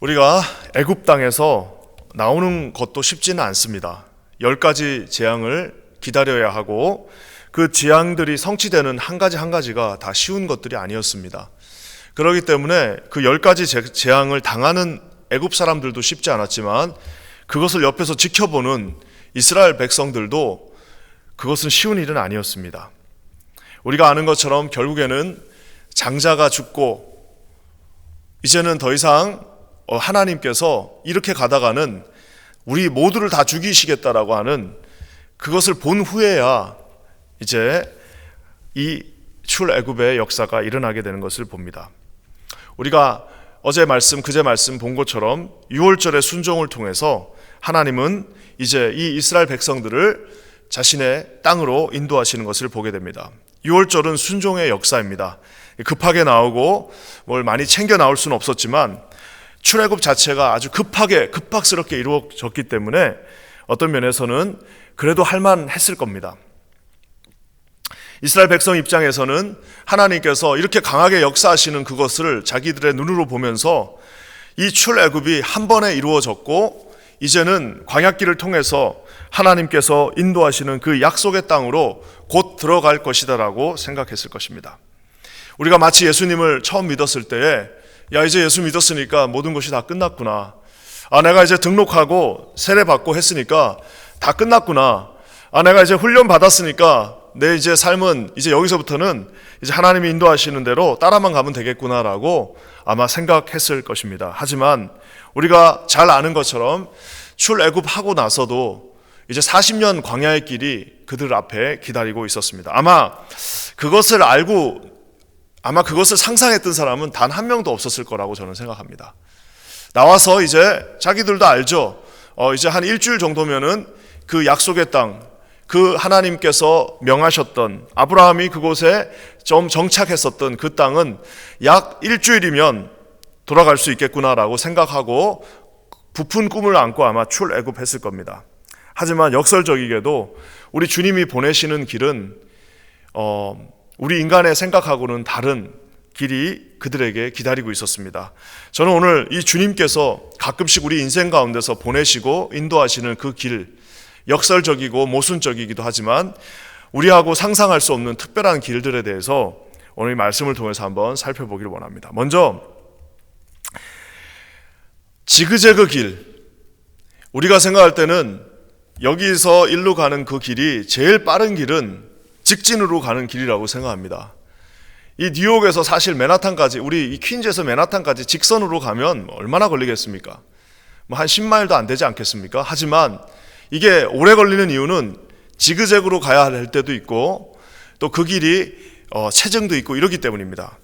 우리가 애굽 땅에서 나오는 것도 쉽지는 않습니다. 10가지 재앙을 기다려야 하고 그 재앙들이 성취되는 한 가지 한 가지가 다 쉬운 것들이 아니었습니다. 그렇기 때문에 그 10가지 재앙을 당하는 애굽 사람들도 쉽지 않았지만 그것을 옆에서 지켜보는 이스라엘 백성들도 그것은 쉬운 일은 아니었습니다. 우리가 아는 것처럼 결국에는 장자가 죽고 이제는 더 이상 하나님께서 이렇게 가다가는 우리 모두를 다 죽이시겠다라고 하는 그것을 본 후에야 이제 이 출애굽의 역사가 일어나게 되는 것을 봅니다. 우리가 어제 말씀, 그제 말씀 본 것처럼 6월절의 순종을 통해서 하나님은 이제 이 이스라엘 백성들을 자신의 땅으로 인도하시는 것을 보게 됩니다. 6월절은 순종의 역사입니다. 급하게 나오고 뭘 많이 챙겨 나올 수는 없었지만 출애굽 자체가 아주 급박스럽게 이루어졌기 때문에 어떤 면에서는 그래도 할만했을 겁니다. 이스라엘 백성 입장에서는 하나님께서 이렇게 강하게 역사하시는 그것을 자기들의 눈으로 보면서 이 출애굽이 한 번에 이루어졌고 이제는 광야길을 통해서 하나님께서 인도하시는 그 약속의 땅으로 곧 들어갈 것이다라고 생각했을 것입니다. 우리가 마치 예수님을 처음 믿었을 때에 야 이제 예수 믿었으니까 모든 것이 다 끝났구나. 내가 이제 등록하고 세례받고 했으니까 다 끝났구나. 내가 이제 훈련 받았으니까 내 이제 삶은 이제 여기서부터는 이제 하나님이 인도하시는 대로 따라만 가면 되겠구나라고 아마 생각했을 것입니다. 하지만 우리가 잘 아는 것처럼 출애굽하고 나서도 이제 40년 광야의 길이 그들 앞에 기다리고 있었습니다. 아마 그것을 상상했던 사람은 단 한 명도 없었을 거라고 저는 생각합니다. 나와서 이제 자기들도 알죠. 이제 한 일주일 정도면은 그 약속의 땅, 그 하나님께서 명하셨던 아브라함이 그곳에 좀 정착했었던 그 땅은 약 일주일이면 돌아갈 수 있겠구나라고 생각하고 부푼 꿈을 안고 아마 출애굽했을 겁니다. 하지만 역설적이게도 우리 주님이 보내시는 길은 우리 인간의 생각하고는 다른 길이 그들에게 기다리고 있었습니다. 저는 오늘 이 주님께서 가끔씩 우리 인생 가운데서 보내시고 인도하시는 그 길, 역설적이고 모순적이기도 하지만 우리하고 상상할 수 없는 특별한 길들에 대해서 오늘 이 말씀을 통해서 한번 살펴보기를 원합니다. 먼저 지그재그 길, 우리가 생각할 때는 여기서 일로 가는 그 길이 제일 빠른 길은 직진으로 가는 길이라고 생각합니다. 이 뉴욕에서 사실 맨하탄까지, 우리 이 퀸즈에서 맨하탄까지 직선으로 가면 얼마나 걸리겠습니까? 한 10마일도 안 되지 않겠습니까? 하지만 이게 오래 걸리는 이유는 지그재그로 가야 할 때도 있고 또 그 길이 체증도 있고 이렇기 때문입니다.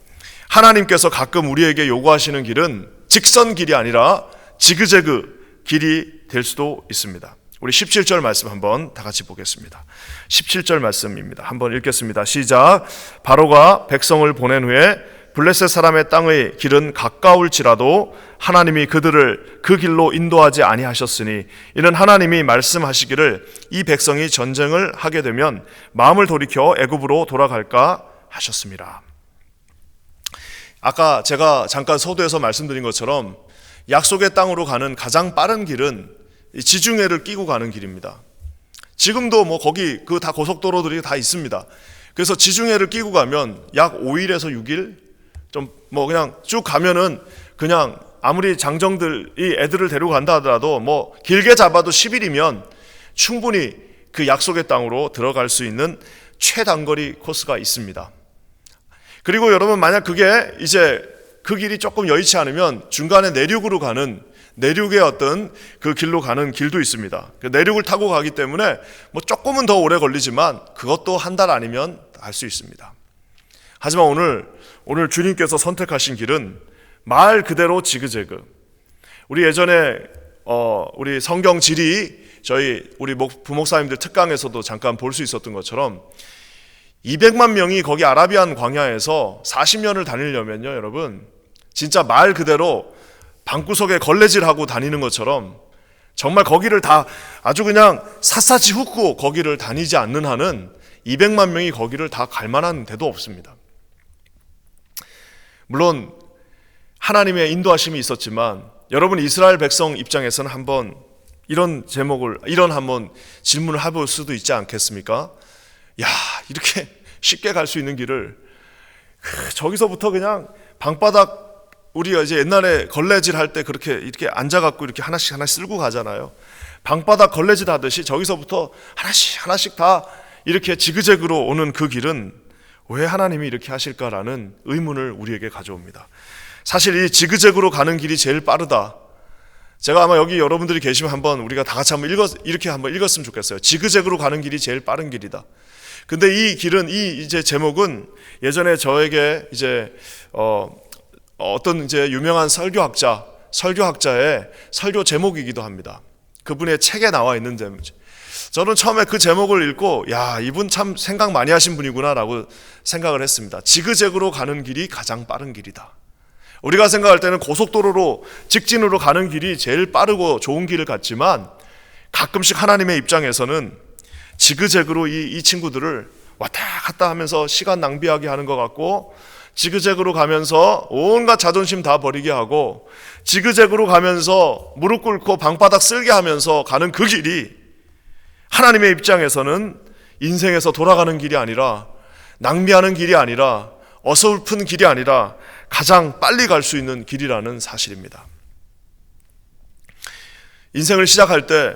하나님께서 가끔 우리에게 요구하시는 길은 직선 길이 아니라 지그재그 길이 될 수도 있습니다. 우리 17절 말씀 한번 다 같이 보겠습니다. 17절 말씀입니다. 한번 읽겠습니다. 시작. 바로가 백성을 보낸 후에 블레셋 사람의 땅의 길은 가까울지라도 하나님이 그들을 그 길로 인도하지 아니하셨으니 이는 하나님이 말씀하시기를 이 백성이 전쟁을 하게 되면 마음을 돌이켜 애굽으로 돌아갈까 하셨습니다. 아까 제가 잠깐 서두에서 말씀드린 것처럼 약속의 땅으로 가는 가장 빠른 길은 지중해를 끼고 가는 길입니다. 지금도 거기 그 다 고속도로들이 다 있습니다. 그래서 지중해를 끼고 가면 약 5일에서 6일 그냥 쭉 가면은 그냥 아무리 장정들이 애들을 데리고 간다 하더라도 길게 잡아도 10일이면 충분히 그 약속의 땅으로 들어갈 수 있는 최단거리 코스가 있습니다. 그리고 여러분 만약 그게 이제 그 길이 조금 여의치 않으면 중간에 내륙의 어떤 그 길로 가는 길도 있습니다. 내륙을 타고 가기 때문에 조금은 더 오래 걸리지만 그것도 한 달 아니면 할 수 있습니다. 하지만 오늘 주님께서 선택하신 길은 말 그대로 지그재그. 우리 예전에 우리 성경 지리 우리 부목사님들 특강에서도 잠깐 볼 수 있었던 것처럼 200만 명이 거기 아라비안 광야에서 40년을 다니려면요, 여러분 진짜 말 그대로 방구석에 걸레질하고 다니는 것처럼 정말 거기를 다 아주 그냥 샅샅이 훑고 거기를 다니지 않는 한은 200만 명이 거기를 다 갈 만한 데도 없습니다. 물론 하나님의 인도하심이 있었지만 여러분 이스라엘 백성 입장에서는 한번 이런 한번 질문을 해볼 수도 있지 않겠습니까? 야, 이렇게 쉽게 갈 수 있는 길을 저기서부터 그냥 방바닥, 우리가 이제 옛날에 걸레질 할 때 그렇게 이렇게 앉아갖고 이렇게 하나씩 쓸고 가잖아요. 방바닥 걸레질 하듯이 저기서부터 하나씩 다 이렇게 지그재그로 오는 그 길은 왜 하나님이 이렇게 하실까라는 의문을 우리에게 가져옵니다. 사실 이 지그재그로 가는 길이 제일 빠르다. 제가 아마 여기 여러분들이 계시면 한번 우리가 다 같이 이렇게 한번 읽었으면 좋겠어요. 지그재그로 가는 길이 제일 빠른 길이다. 근데 이 길은, 이제 제목은 예전에 저에게 이제 어떤 이제 유명한 설교학자의 설교 제목이기도 합니다. 그분의 책에 나와 있는 제목. 저는 처음에 그 제목을 읽고 야, 이분 참 생각 많이 하신 분이구나라고 생각을 했습니다. 지그재그로 가는 길이 가장 빠른 길이다. 우리가 생각할 때는 고속도로로 직진으로 가는 길이 제일 빠르고 좋은 길을 같지만 가끔씩 하나님의 입장에서는 지그재그로 이 친구들을 왔다 갔다 하면서 시간 낭비하게 하는 것 같고, 지그재그로 가면서 온갖 자존심 다 버리게 하고, 지그재그로 가면서 무릎 꿇고 방바닥 쓸게 하면서 가는 그 길이 하나님의 입장에서는 인생에서 돌아가는 길이 아니라, 낭비하는 길이 아니라, 어설픈 길이 아니라 가장 빨리 갈 수 있는 길이라는 사실입니다. 인생을 시작할 때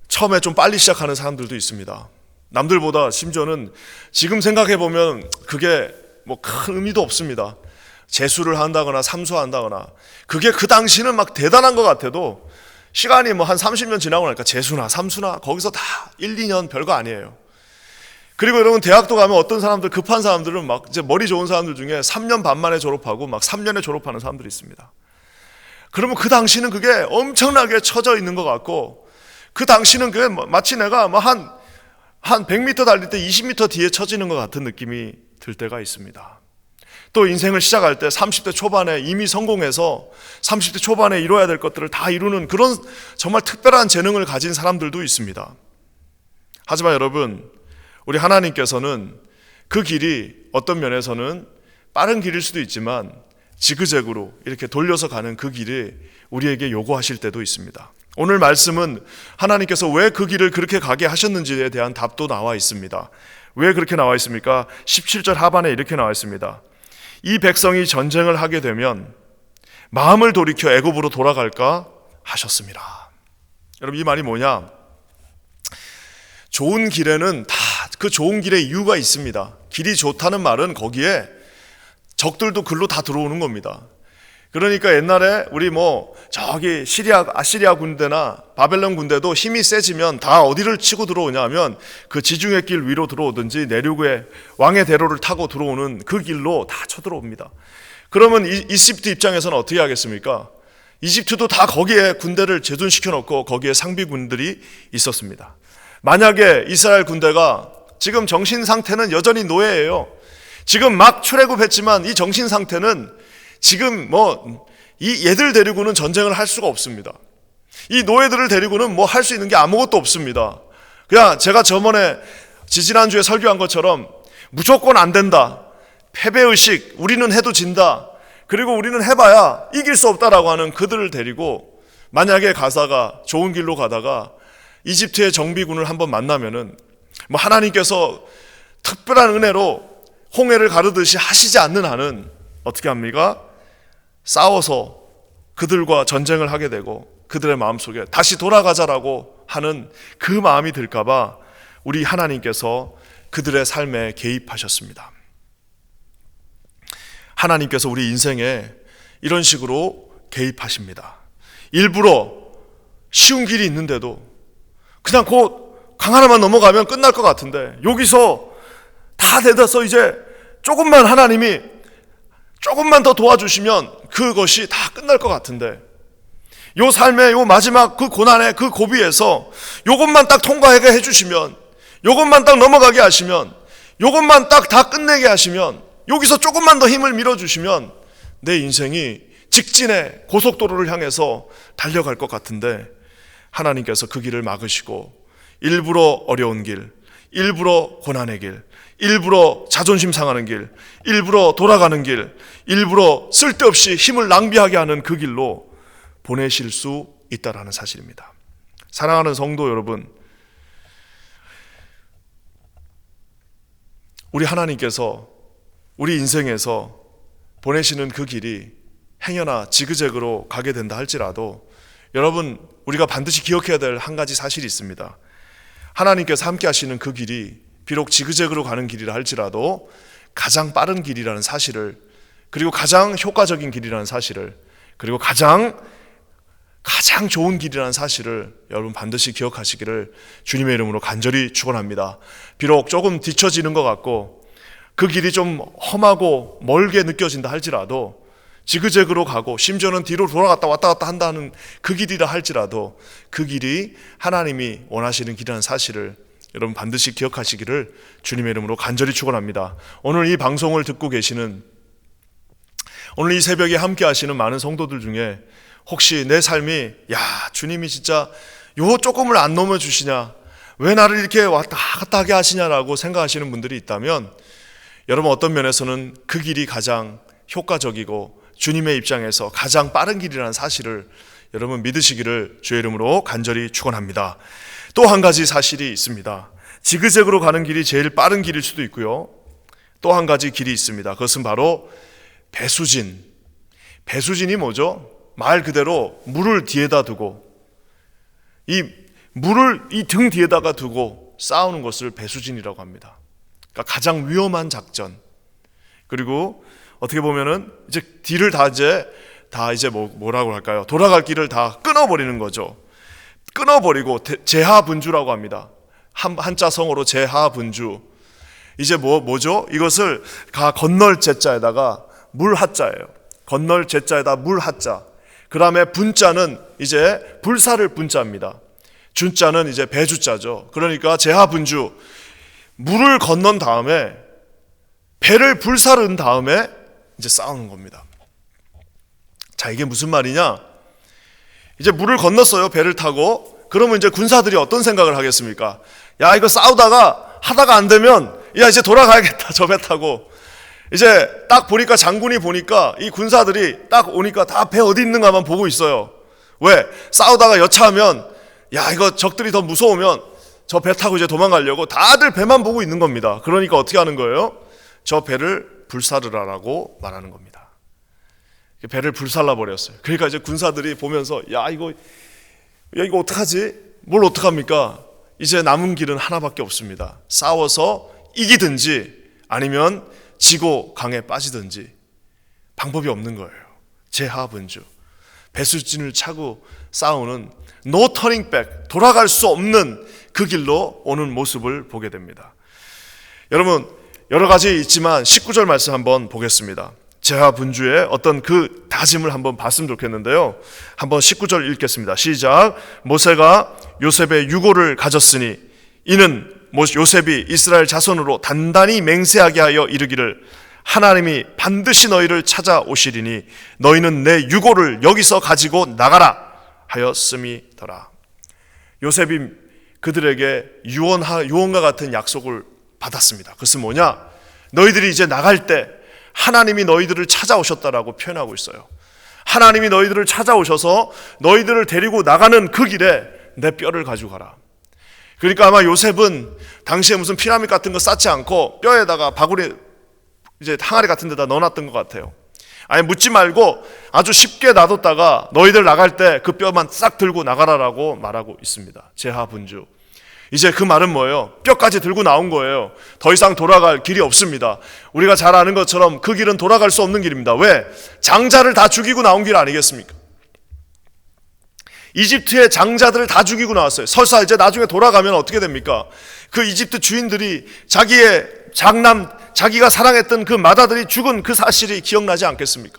처음에 좀 빨리 시작하는 사람들도 있습니다. 남들보다, 심지어는 지금 생각해보면 그게 뭐 큰 의미도 없습니다. 재수를 한다거나 삼수한다거나, 그게 그 당시는 막 대단한 것 같아도 시간이 뭐 한 30년 지나고 나니까 재수나 삼수나 거기서 다 1, 2년 별거 아니에요. 그리고 여러분 대학도 가면 어떤 사람들, 급한 사람들은 막 이제 머리 좋은 사람들 중에 3년 반 만에 졸업하고 막 3년에 졸업하는 사람들이 있습니다. 그러면 그 당시는 그게 엄청나게 처져 있는 것 같고, 그 당시는 그게 마치 내가 뭐 한 100m 달릴 때 20m 뒤에 처지는 것 같은 느낌이 들 때가 있습니다. 또 인생을 시작할 때 30대 초반에 이미 성공해서 30대 초반에 이뤄야 될 것들을 다 이루는 그런 정말 특별한 재능을 가진 사람들도 있습니다. 하지만 여러분, 우리 하나님께서는 그 길이 어떤 면에서는 빠른 길일 수도 있지만 지그재그로 이렇게 돌려서 가는 그 길이 우리에게 요구하실 때도 있습니다. 오늘 말씀은 하나님께서 왜 그 길을 그렇게 가게 하셨는지에 대한 답도 나와 있습니다. 왜 그렇게 나와 있습니까? 17절 하반에 이렇게 나와 있습니다. 이 백성이 전쟁을 하게 되면 마음을 돌이켜 애굽으로 돌아갈까 하셨습니다. 여러분, 이 말이 뭐냐? 좋은 길에는 다 그 좋은 길의 이유가 있습니다. 길이 좋다는 말은 거기에 적들도 글로 다 들어오는 겁니다. 그러니까 옛날에 우리 저기 아시리아 군대나 바벨론 군대도 힘이 세지면 다 어디를 치고 들어오냐 하면 그 지중해 길 위로 들어오든지 내륙의 왕의 대로를 타고 들어오는 그 길로 다 쳐들어옵니다. 그러면 이집트 입장에서는 어떻게 하겠습니까? 이집트도 다 거기에 군대를 재둔시켜 놓고 거기에 상비군들이 있었습니다. 만약에 이스라엘 군대가 지금 정신 상태는 여전히 노예예요. 지금 막 출애굽했지만 이 정신 상태는 지금 이 얘들 데리고는 전쟁을 할 수가 없습니다. 이 노예들을 데리고는 할 수 있는 게 아무것도 없습니다. 그냥 제가 지지난주에 설교한 것처럼 무조건 안 된다, 패배의식, 우리는 해도 진다, 그리고 우리는 해봐야 이길 수 없다라고 하는 그들을 데리고 만약에 가사가 좋은 길로 가다가 이집트의 정비군을 한번 만나면은 하나님께서 특별한 은혜로 홍해를 가르듯이 하시지 않는 한은 어떻게 합니까? 싸워서 그들과 전쟁을 하게 되고 그들의 마음속에 다시 돌아가자라고 하는 그 마음이 들까봐 우리 하나님께서 그들의 삶에 개입하셨습니다. 하나님께서 우리 인생에 이런 식으로 개입하십니다. 일부러 쉬운 길이 있는데도 그냥 곧 강 하나만 넘어가면 끝날 것 같은데 여기서 다 되어서 이제 하나님이 조금만 더 도와주시면 그것이 다 끝날 것 같은데, 요 삶의 요 마지막 그 고난의 그 고비에서 요것만 딱 통과하게 해주시면, 요것만 딱 넘어가게 하시면, 요것만 딱 다 끝내게 하시면, 여기서 조금만 더 힘을 밀어주시면 내 인생이 직진의 고속도로를 향해서 달려갈 것 같은데, 하나님께서 그 길을 막으시고 일부러 어려운 길, 일부러 고난의 길, 일부러 자존심 상하는 길, 일부러 돌아가는 길, 일부러 쓸데없이 힘을 낭비하게 하는 그 길로 보내실 수 있다라는 사실입니다. 사랑하는 성도 여러분, 우리 하나님께서 우리 인생에서 보내시는 그 길이 행여나 지그재그로 가게 된다 할지라도 여러분, 우리가 반드시 기억해야 될 한 가지 사실이 있습니다. 하나님께서 함께 하시는 그 길이 비록 지그재그로 가는 길이라 할지라도 가장 빠른 길이라는 사실을, 그리고 가장 효과적인 길이라는 사실을, 그리고 가장 좋은 길이라는 사실을 여러분 반드시 기억하시기를 주님의 이름으로 간절히 축원합니다. 비록 조금 뒤처지는 것 같고 그 길이 좀 험하고 멀게 느껴진다 할지라도, 지그재그로 가고 심지어는 뒤로 돌아갔다 왔다 갔다 한다는 그 길이라 할지라도 그 길이 하나님이 원하시는 길이라는 사실을 여러분 반드시 기억하시기를 주님의 이름으로 간절히 축원합니다. 오늘 이 방송을 듣고 계시는, 오늘 이 새벽에 함께 하시는 많은 성도들 중에 혹시 내 삶이 주님이 진짜 요 조금을 안 넘어주시냐, 왜 나를 이렇게 왔다 갔다 하게 하시냐라고 생각하시는 분들이 있다면 여러분 어떤 면에서는 그 길이 가장 효과적이고 주님의 입장에서 가장 빠른 길이라는 사실을 여러분 믿으시기를 주의 이름으로 간절히 축원합니다. 또 한 가지 사실이 있습니다. 지그재그로 가는 길이 제일 빠른 길일 수도 있고요, 또 한 가지 길이 있습니다. 그것은 바로 배수진. 배수진이 뭐죠? 말 그대로 물을 뒤에다 두고, 이 물을 이 등 뒤에다가 두고 싸우는 것을 배수진이라고 합니다. 그러니까 가장 위험한 작전. 그리고 어떻게 보면은 이제 뒤를 다 이제 뭐라고 할까요? 돌아갈 길을 다 끊어버리는 거죠. 끊어버리고 제하분주라고 합니다. 한자 성어로 제하분주. 이제 뭐죠? 이것을 건널 제자에다가 물 하자예요. 건널 제자에다 물 하자. 그 다음에 분자는 이제 불사를 분자입니다. 준자는 이제 배주자죠. 그러니까 제하분주. 물을 건넌 다음에 배를 불사른 다음에 이제 싸우는 겁니다. 자, 이게 무슨 말이냐? 이제 물을 건넜어요, 배를 타고. 그러면 이제 군사들이 어떤 생각을 하겠습니까? 야, 이거 싸우다가 하다가 안 되면 이제 돌아가야겠다, 저 배 타고. 이제 딱 보니까 장군이 보니까 이 군사들이 딱 오니까 다 배 어디 있는가만 보고 있어요. 왜? 싸우다가 여차하면 이거 적들이 더 무서우면 저 배 타고 이제 도망가려고 다들 배만 보고 있는 겁니다. 그러니까 어떻게 하는 거예요? 저 배를 불사르라라고 말하는 겁니다. 배를 불살라 버렸어요. 그러니까 이제 군사들이 보면서 이거 어떡하지? 뭘 어떡합니까? 이제 남은 길은 하나밖에 없습니다. 싸워서 이기든지 아니면 지고 강에 빠지든지 방법이 없는 거예요. 제하분주. 배수진을 차고 싸우는 no turning back, 돌아갈 수 없는 그 길로 오는 모습을 보게 됩니다. 여러분, 여러 가지 있지만 19절 말씀 한번 보겠습니다. 제하분주의 어떤 그 다짐을 한번 봤으면 좋겠는데요. 한번 19절 읽겠습니다. 시작. 모세가 요셉의 유고를 가졌으니 이는 요셉이 이스라엘 자손으로 단단히 맹세하게 하여 이르기를 하나님이 반드시 너희를 찾아오시리니 너희는 내 유고를 여기서 가지고 나가라 하였음이더라. 요셉이 그들에게 유언과 같은 약속을 받았습니다. 그것은 뭐냐? 너희들이 이제 나갈 때 하나님이 너희들을 찾아오셨다라고 표현하고 있어요. 하나님이 너희들을 찾아오셔서 너희들을 데리고 나가는 그 길에 내 뼈를 가지고 가라. 그러니까 아마 요셉은 당시에 무슨 피라미드 같은 거 쌓지 않고 뼈에다가 바구니, 이제 항아리 같은 데다 넣어놨던 것 같아요. 아니, 묻지 말고 아주 쉽게 놔뒀다가 너희들 나갈 때 그 뼈만 싹 들고 나가라라고 말하고 있습니다. 제하분주. 이제 그 말은 뭐예요? 뼈까지 들고 나온 거예요. 더 이상 돌아갈 길이 없습니다. 우리가 잘 아는 것처럼 그 길은 돌아갈 수 없는 길입니다. 왜? 장자를 다 죽이고 나온 길 아니겠습니까? 이집트의 장자들을 다 죽이고 나왔어요. 설사 이제 나중에 돌아가면 어떻게 됩니까? 그 이집트 주인들이 자기의 장남, 자기가 사랑했던 그 마다들이 죽은 그 사실이 기억나지 않겠습니까?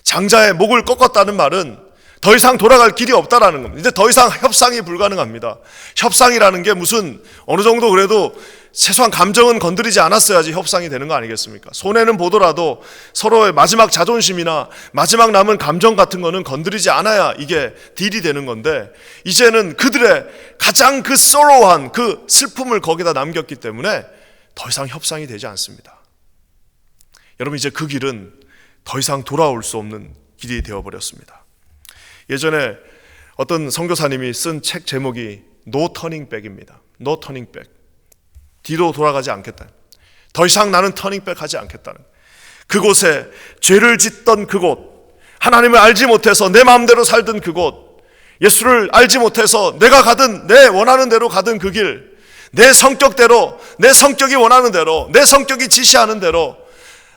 장자의 목을 꺾었다는 말은 더 이상 돌아갈 길이 없다라는 겁니다. 이제 더 이상 협상이 불가능합니다. 협상이라는 게 무슨 어느 정도 그래도 최소한 감정은 건드리지 않았어야지 협상이 되는 거 아니겠습니까? 손해는 보더라도 서로의 마지막 자존심이나 마지막 남은 감정 같은 거는 건드리지 않아야 이게 딜이 되는 건데, 이제는 그들의 가장 그 sorrow한 그 슬픔을 거기다 남겼기 때문에 더 이상 협상이 되지 않습니다. 여러분, 이제 그 길은 더 이상 돌아올 수 없는 길이 되어버렸습니다. 예전에 어떤 선교사님이 쓴 책 제목이 No Turning Back입니다. No Turning Back. 뒤로 돌아가지 않겠다. 더 이상 나는 터닝백 하지 않겠다는. 그곳에 죄를 짓던 그곳, 하나님을 알지 못해서 내 마음대로 살던 그곳, 예수를 알지 못해서 내가 가든 내 원하는 대로 가든 그 길, 내 성격대로, 내 성격이 원하는 대로, 내 성격이 지시하는 대로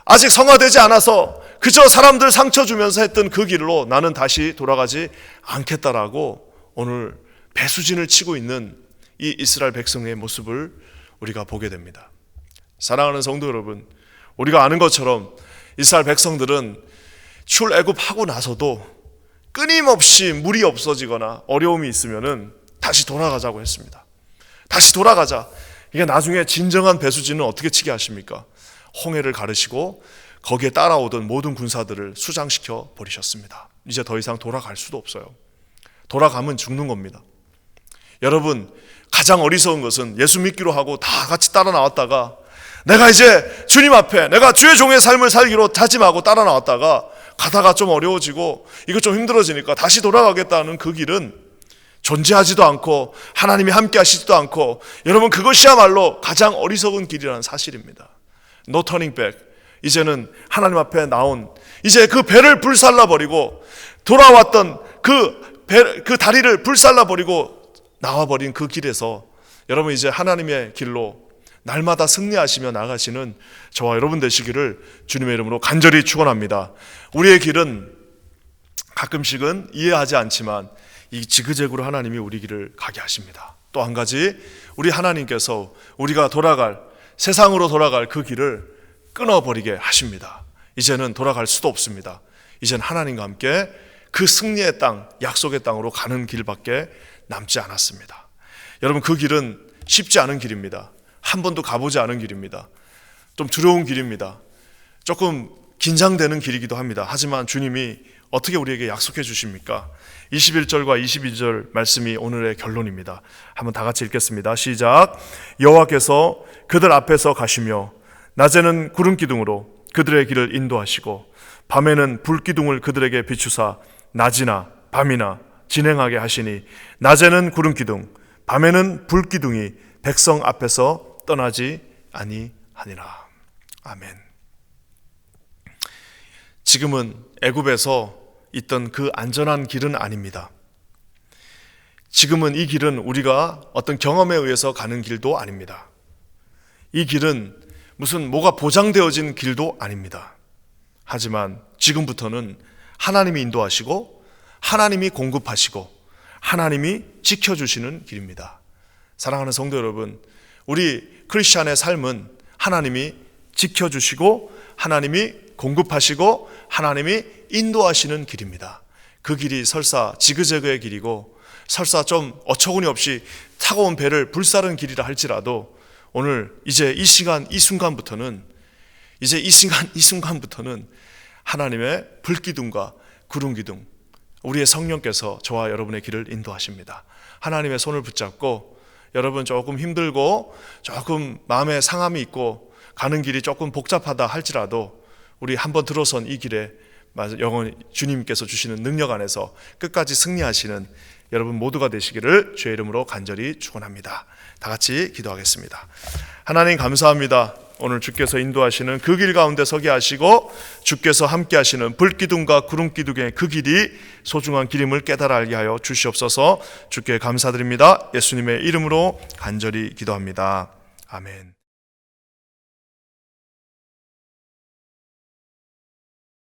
아직 성화되지 않아서 그저 사람들 상처 주면서 했던 그 길로 나는 다시 돌아가지 않겠다라고 오늘 배수진을 치고 있는 이 이스라엘 백성의 모습을 우리가 보게 됩니다. 사랑하는 성도 여러분, 우리가 아는 것처럼 이스라엘 백성들은 출애굽하고 나서도 끊임없이 물이 없어지거나 어려움이 있으면은 다시 돌아가자고 했습니다. 다시 돌아가자. 이게 나중에 진정한 배수진은 어떻게 치게 하십니까? 홍해를 가르시고 거기에 따라오던 모든 군사들을 수장시켜 버리셨습니다. 이제 더 이상 돌아갈 수도 없어요. 돌아가면 죽는 겁니다. 여러분, 가장 어리석은 것은 예수 믿기로 하고 다 같이 따라 나왔다가 내가 이제 주님 앞에 내가 주의 종의 삶을 살기로 다짐하고 따라 나왔다가 가다가 좀 어려워지고 이거 좀 힘들어지니까 다시 돌아가겠다는 그 길은 존재하지도 않고 하나님이 함께 하시지도 않고, 여러분, 그것이야말로 가장 어리석은 길이라는 사실입니다. No turning back. 이제는 하나님 앞에 나온, 이제 그 배를 불살라버리고 돌아왔던 그 다리를 불살라버리고 나와버린 그 길에서 여러분 이제 하나님의 길로 날마다 승리하시며 나가시는 저와 여러분 되시기를 주님의 이름으로 간절히 축원합니다. 우리의 길은 가끔씩은 이해하지 않지만 이 지그재그로 하나님이 우리 길을 가게 하십니다. 또 한 가지, 우리 하나님께서 우리가 돌아갈, 세상으로 돌아갈 그 길을 끊어버리게 하십니다. 이제는 돌아갈 수도 없습니다. 이제는 하나님과 함께 그 승리의 땅, 약속의 땅으로 가는 길밖에 남지 않았습니다. 여러분, 그 길은 쉽지 않은 길입니다. 한 번도 가보지 않은 길입니다. 좀 두려운 길입니다. 조금 긴장되는 길이기도 합니다. 하지만 주님이 어떻게 우리에게 약속해 주십니까? 21절과 22절 말씀이 오늘의 결론입니다. 한번 다 같이 읽겠습니다. 시작. 여호와께서 그들 앞에서 가시며 낮에는 구름 기둥으로 그들의 길을 인도하시고 밤에는 불 기둥을 그들에게 비추사 낮이나 밤이나 진행하게 하시니 낮에는 구름 기둥, 밤에는 불 기둥이 백성 앞에서 떠나지 아니하니라. 아멘. 지금은 애굽에서 있던 그 안전한 길은 아닙니다. 지금은 이 길은 우리가 어떤 경험에 의해서 가는 길도 아닙니다. 이 길은 무슨 뭐가 보장되어진 길도 아닙니다. 하지만 지금부터는 하나님이 인도하시고 하나님이 공급하시고 하나님이 지켜주시는 길입니다. 사랑하는 성도 여러분, 우리 크리스찬의 삶은 하나님이 지켜주시고 하나님이 공급하시고 하나님이 인도하시는 길입니다. 그 길이 설사 지그재그의 길이고 설사 좀 어처구니 없이 차가운 배를 불사른 길이라 할지라도 오늘 이제 이 시간 이 순간부터는 하나님의 불기둥과 구름기둥, 우리의 성령께서 저와 여러분의 길을 인도하십니다. 하나님의 손을 붙잡고 여러분 조금 힘들고 조금 마음에 상함이 있고 가는 길이 조금 복잡하다 할지라도 우리 한번 들어선 이 길에 영원히 주님께서 주시는 능력 안에서 끝까지 승리하시는 여러분 모두가 되시기를 주의 이름으로 간절히 축원합니다. 다 같이 기도하겠습니다. 하나님 감사합니다. 오늘 주께서 인도하시는 그 길 가운데 서게 하시고 주께서 함께 하시는 불기둥과 구름기둥의 그 길이 소중한 길임을 깨달아 알게 하여 주시옵소서. 주께 감사드립니다. 예수님의 이름으로 간절히 기도합니다. 아멘.